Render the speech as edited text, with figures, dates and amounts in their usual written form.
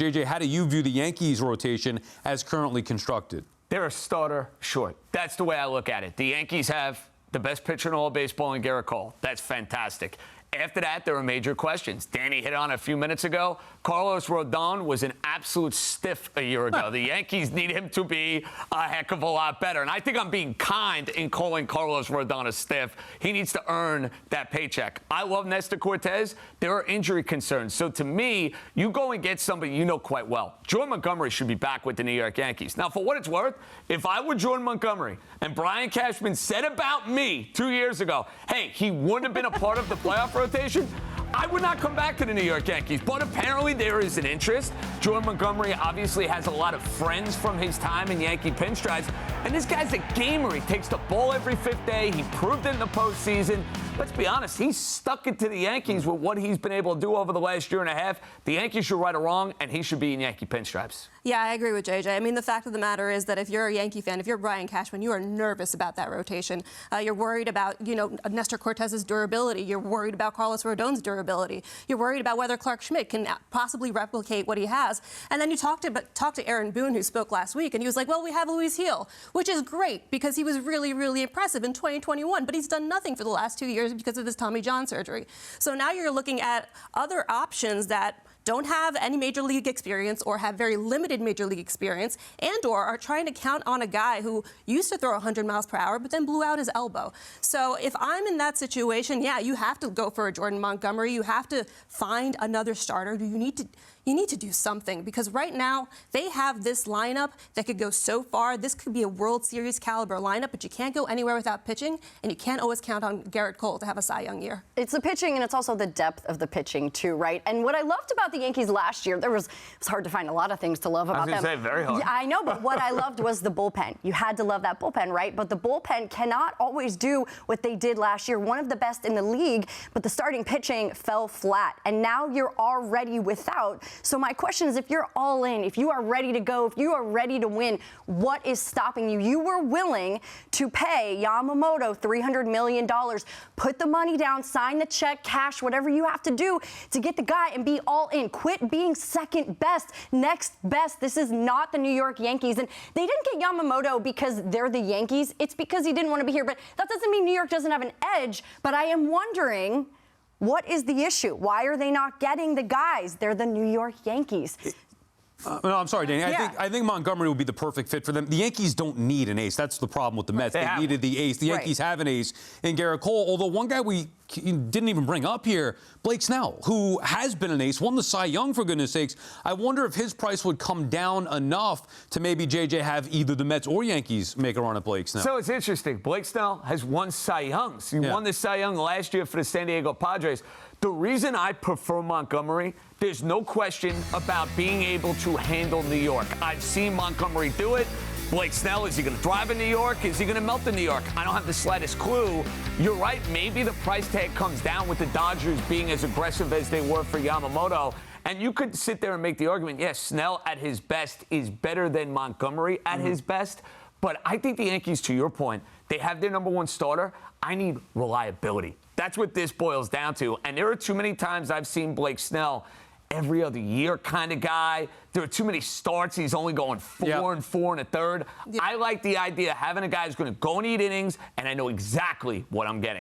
JJ, how do you view the Yankees rotation as currently constructed? They're a starter short. That's the way I look at it. The Yankees have the best pitcher in all of baseball in Gerrit Cole. That's fantastic. After that, there are major questions. Danny hit on a few minutes ago. Carlos Rodon was an absolute stiff a year ago. The Yankees need him to be a heck of a lot better. And I think I'm being kind in calling Carlos Rodon a stiff. He needs to earn that paycheck. I love Nestor Cortez. There are injury concerns. So to me, you go and get somebody you know quite well. Jordan Montgomery should be back with the New York Yankees. Now, for what it's worth, if I were Jordan Montgomery and Brian Cashman said about me 2 years ago, hey, he wouldn't have been a part of the playoff rotation, I would not come back to the New York Yankees. But apparently there is an interest. Jordan Montgomery obviously has a lot of friends from his time in Yankee pinstripes. And this guy's a gamer. He takes the ball every fifth day. He proved it in the postseason. Let's be honest, he's stuck it to the Yankees with what he's been able to do over the last year and a half. The Yankees should right or wrong, and he should be in Yankee pinstripes. Yeah, I agree with JJ. I mean, the fact of the matter is that if you're a Yankee fan, if you're Brian Cashman, you are nervous about that rotation. You're worried about, Nestor Cortez's durability. You're worried about Carlos Rodon's durability. You're worried about whether Clark Schmidt can possibly replicate what he has. And then you talked to Aaron Boone, who spoke last week, and he was like, well, we have Luis Gil, which is great because he was really, really impressive in 2021, but he's done nothing for the last 2 years because of his Tommy John surgery. So now you're looking at other options that don't have any major league experience or have very limited major league experience and or are trying to count on a guy who used to throw 100 miles per hour but then blew out his elbow. So if I'm in that situation, yeah, you have to go for a Jordan Montgomery. You have to find another starter. You need to do something because right now they have this lineup that could go so far. This could be a World Series caliber lineup, but you can't go anywhere without pitching, and you can't always count on Gerrit Cole to have a Cy Young year. It's the pitching, and it's also the depth of the pitching too, right? And what I loved about the Yankees last year, it was hard to find a lot of things to love about them. I was going to say, very hard. Yeah, I know, but what I loved was the bullpen. You had to love that bullpen, right? But the bullpen cannot always do what they did last year. One of the best in the league, but the starting pitching fell flat, and now you're already without. So my question is, if you're all in, if you are ready to go, if you are ready to win, what is stopping you? You were willing to pay Yamamoto $300 million, put the money down, sign the check, cash, whatever you have to do to get the guy and be all in. Quit being second best, next best. This is not the New York Yankees. And they didn't get Yamamoto because they're the Yankees. It's because he didn't want to be here. But that doesn't mean New York doesn't have an edge. But I am wondering, what is the issue? Why are they not getting the guys? They're the New York Yankees. No, I'm sorry, Danny. Yeah. I think Montgomery would be the perfect fit for them. The Yankees don't need an ace. That's the problem with the Mets. They needed the ace. The Yankees have an ace in Gerrit Cole. Although one guy we didn't even bring up here, Blake Snell, who has been an ace, won the Cy Young for goodness sakes. I wonder if his price would come down enough to maybe JJ have either the Mets or Yankees make a run at Blake Snell. So it's interesting. Blake Snell has won Cy Youngs. He won the Cy Young last year for the San Diego Padres. The reason I prefer Montgomery, there's no question about being able to handle New York. I've seen Montgomery do it. Blake Snell, is he going to drive in New York? Is he going to melt in New York? I don't have the slightest clue. You're right. Maybe the price tag comes down with the Dodgers being as aggressive as they were for Yamamoto. And you could sit there and make the argument, yes, Snell at his best is better than Montgomery at his best. But I think the Yankees, to your point, they have their number one starter. I need reliability. That's what this boils down to. And there are too many times I've seen Blake Snell every other year kind of guy. There are too many starts. He's only going 4 and 4 and a third. I like the idea of having a guy who's going to go and eat innings, and I know exactly what I'm getting.